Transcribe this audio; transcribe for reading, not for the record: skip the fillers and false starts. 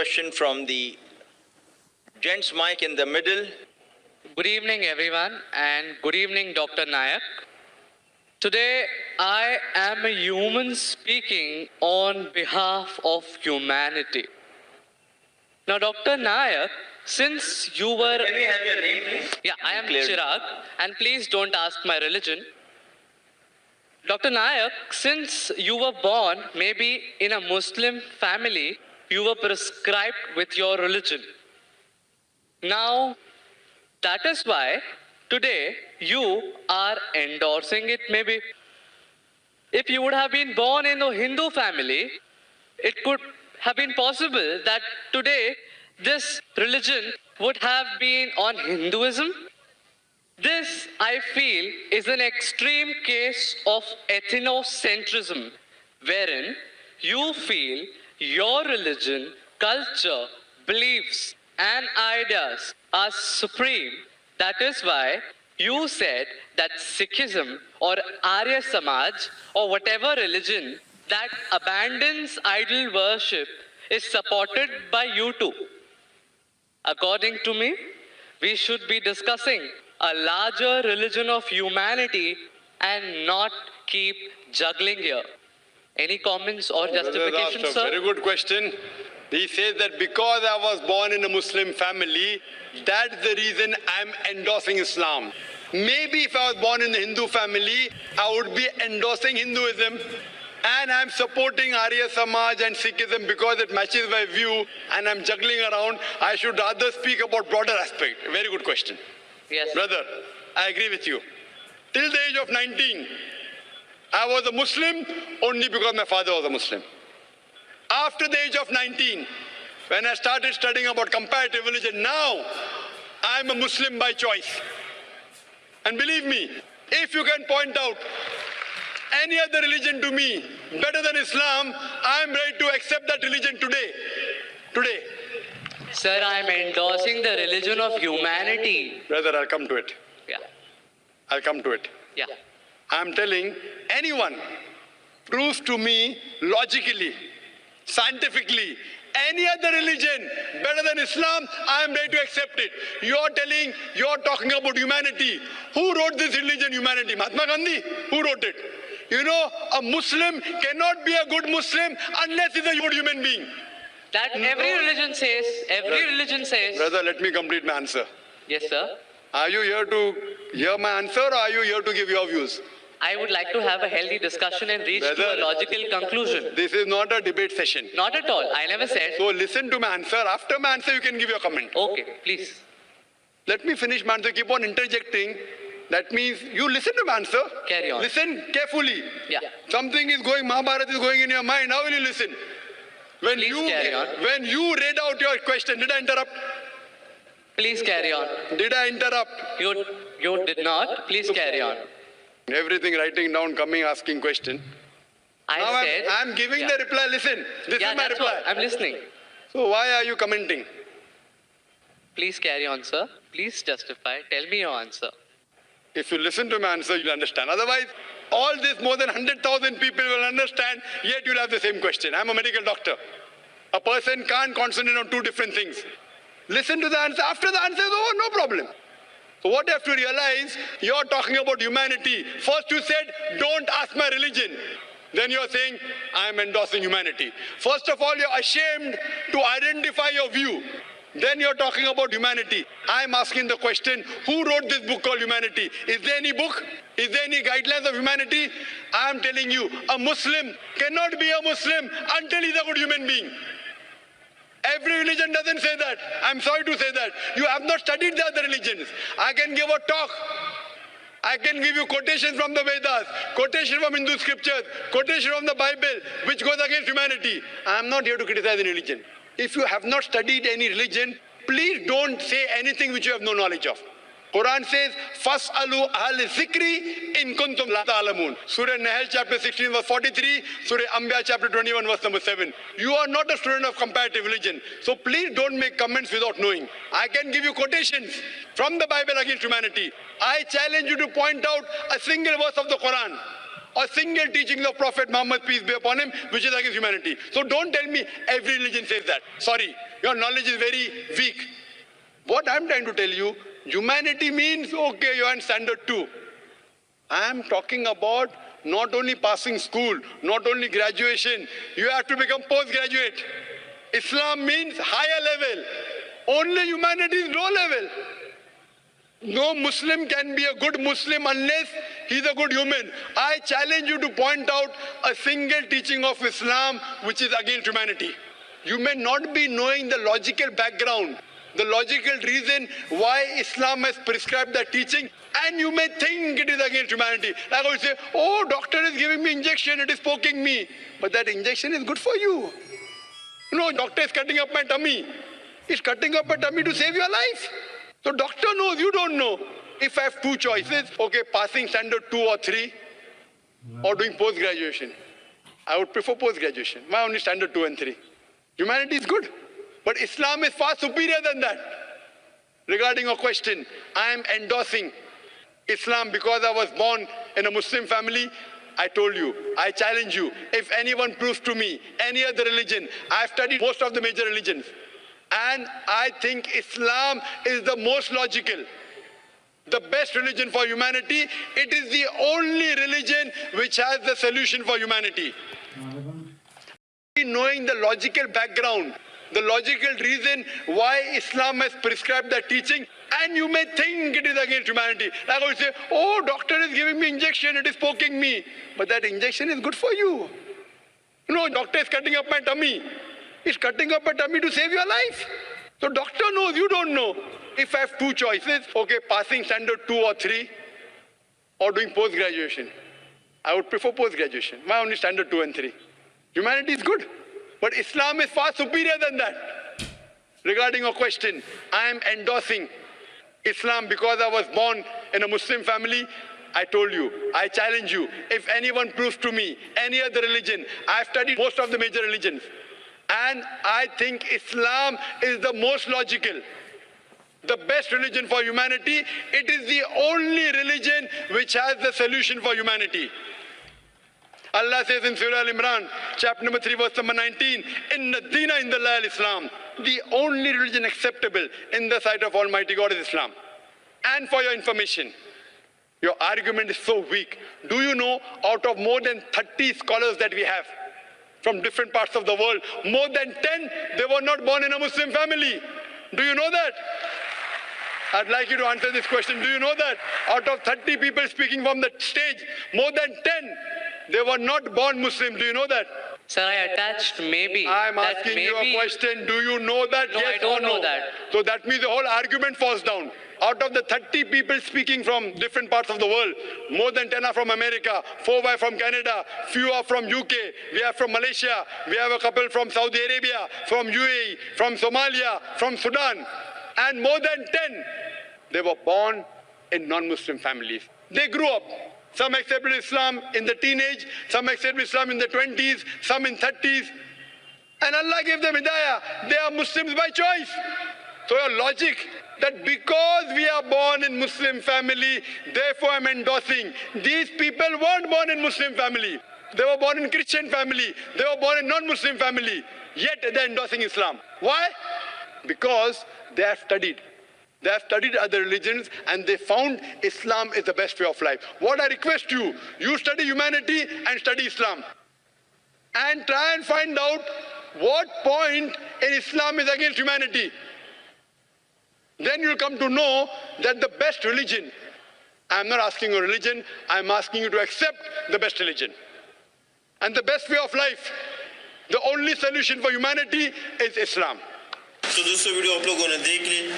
question from the gents mic in the middle. Good evening, everyone, and good evening, Dr. Naik. Today, I am a human speaking on behalf of humanity. Now, Dr. Naik, since you were... Can we have your name, please? Yeah, I am Clearly. Chirag, and please don't ask my religion. Dr. Naik, since you were born maybe in a Muslim family, you were prescribed with your religion. Now, that is why today you are endorsing it maybe. If you would have been born in a Hindu family, it could have been possible that today this religion would have been on Hinduism. This, I feel, is an extreme case of ethnocentrism, wherein you feel your religion, culture, beliefs, and ideas are supreme. That is why you said that Sikhism or Arya Samaj or whatever religion that abandons idol worship is supported by you too. According to me, we should be discussing a larger religion of humanity and not keep juggling here. Any comments or justifications, That's a sir? very good question. He says that because I was born in a Muslim family, that's the reason I'm endorsing Islam. Maybe if I was born in a Hindu family, I would be endorsing Hinduism. And I'm supporting Arya Samaj and Sikhism because it matches my view and I'm juggling around. I should rather speak about broader aspect. Very good question. Yes. Brother, I agree with you. Till the age of 19, I was a Muslim only because my father was a Muslim. After the age of 19, when I started studying about comparative religion, now I'm a Muslim by choice. And believe me, if you can point out any other religion to me better than Islam, I'm ready to accept that religion today. Today. Sir, I am endorsing the religion of humanity. Brother, I'll come to it. Yeah. I'll come to it. Yeah. I'm telling anyone, proves to me logically, scientifically, any other religion better than Islam, I am ready to accept it. You're talking about humanity. Who wrote this religion, humanity? Mahatma Gandhi? Who wrote it? You know, a Muslim cannot be a good Muslim unless he's a good human being. That every religion says, religion says. Brother, let me complete my answer. Yes, sir. Are you here to hear my answer or are you here to give your views? I would like to have a healthy discussion and reach to a logical conclusion. This is not a debate session. Not at all. I never said. So listen to my answer. After my answer, you can give your comment. Okay, please. Let me finish my answer. Keep on interjecting. That means you listen to my answer. Carry on. Listen carefully. Yeah. Something is going, Mahabharata is going in your mind. How will you listen? When Please carry on. When you read out your question, did I interrupt? Please carry on. Did I interrupt? You did not. Please carry on. Everything writing down, coming, asking question. I said. I'm giving the reply. Listen, this is my reply. I'm listening. So why are you commenting? Please carry on, sir. Please justify. Tell me your answer. If you listen to my answer, you'll understand. Otherwise, all this more than 100,000 people will understand, yet you'll have the same question. I'm a medical doctor. A person can't concentrate on two different things. Listen to the answer. After the answer is over, no problem. So what you have to realize, you're talking about humanity. First you said, don't ask my religion. Then you're saying, I'm endorsing humanity. First of all, you're ashamed to identify your view. Then you're talking about humanity. I'm asking the question, who wrote this book called Humanity? Is there any book? Is there any guidelines of humanity? I'm telling you, a Muslim cannot be a Muslim until he's a good human being. Every religion doesn't say that. I'm sorry to say that. You have not studied the other religions. I can give a talk. I can give you quotations from the Vedas, quotation from Hindu scriptures, quotation from the Bible, which goes against humanity. I'm not here to criticize any religion. If you have not studied any religion, please don't say anything which you have no knowledge of. Quran says, "Fas'alu ahla zikri in kuntum la ta'lamun." Surah Nahl chapter 16 verse 43, Surah Anbiya chapter 21 verse number 7. You are not a student of comparative religion, so please don't make comments without knowing. I can give you quotations from the Bible against humanity. I challenge you to point out a single verse of the Quran, a single teaching of Prophet Muhammad, peace be upon him, which is against humanity. So don't tell me every religion says that. Sorry. Your knowledge is very weak. What I'm trying to tell you, humanity means, okay, you're in standard 2. I'm talking about not only passing school, not only graduation, you have to become postgraduate. Islam means higher level. Only humanity is low level. No Muslim can be a good Muslim unless he's a good human. I challenge you to point out a single teaching of Islam which is against humanity. You may not be knowing the logical background, the logical reason why Islam has prescribed that teaching, and you may think it is against humanity. Like I would say, oh, doctor is giving me injection, it is poking me. But that injection is good for you. No, doctor is cutting up my tummy. He's cutting up my tummy to save your life. So doctor knows, you don't know. If I have two choices, okay, passing standard 2 or 3 or doing post-graduation, I would prefer post-graduation. Why only standard 2 and 3? Humanity is good, but Islam is far superior than that. Regarding your question, I am endorsing Islam because I was born in a Muslim family. I told you, I challenge you, if anyone proves to me any other religion, I've studied most of the major religions, and I think Islam is the most logical, the best religion for humanity. It is the only religion which has the solution for humanity. Knowing the logical background, the logical reason why Islam has prescribed that teaching, and you may think it is against humanity. Like I would say, oh, doctor is giving me injection, it is poking me. But that injection is good for you. No, doctor is cutting up my tummy. He's cutting up my tummy to save your life. So doctor knows, you don't know. If I have two choices, okay, passing standard 2 or 3 or doing post-graduation, I would prefer post-graduation. Why only standard 2 and 3? Humanity is good, but Islam is far superior than that. Regarding your question, I am endorsing Islam because I was born in a Muslim family. I told you, I challenge you, if anyone proves to me any other religion, I've studied most of the major religions, and I think Islam is the most logical, the best religion for humanity. It is the only religion which has the solution for humanity. Allah says in Surah Al-Imran, chapter number 3, verse number 19, Inna Dina Indallah al-Islam. The only religion acceptable in the sight of Almighty God is Islam. And for your information, your argument is so weak. Do you know, out of more than 30 scholars that we have from different parts of the world, more than 10, they were not born in a Muslim family. Do you know that? I'd like you to answer this question. Do you know that? Out of 30 people speaking from the stage, more than 10, they were not born Muslim. Do you know that? Sir, I attached maybe. I'm asking you a question. Do you know that? No, yes I don't or no? know that. So that means the whole argument falls down. Out of the 30 people speaking from different parts of the world, more than 10 are from America, 4 are from Canada, few are from UK, we have from Malaysia, we have a couple from Saudi Arabia, from UAE, from Somalia, from Sudan, and more than 10, they were born in non-Muslim families. They grew up. Some accepted Islam in the teenage, some accepted Islam in the 20s, some in 30s. And Allah gave them hidayah. They are Muslims by choice. So your logic that because we are born in Muslim family, therefore I'm endorsing. These people weren't born in Muslim family. They were born in Christian family. They were born in non-Muslim family. Yet they're endorsing Islam. Why? Because they have studied. They have studied other religions and they found Islam is the best way of life. What I request you, you study humanity and study Islam. And try and find out what point in Islam is against humanity. Then you'll come to know that the best religion, I'm not asking you religion, I'm asking you to accept the best religion. And the best way of life, the only solution for humanity is Islam. तो दोस्तों video आप लोगों ने देख ली।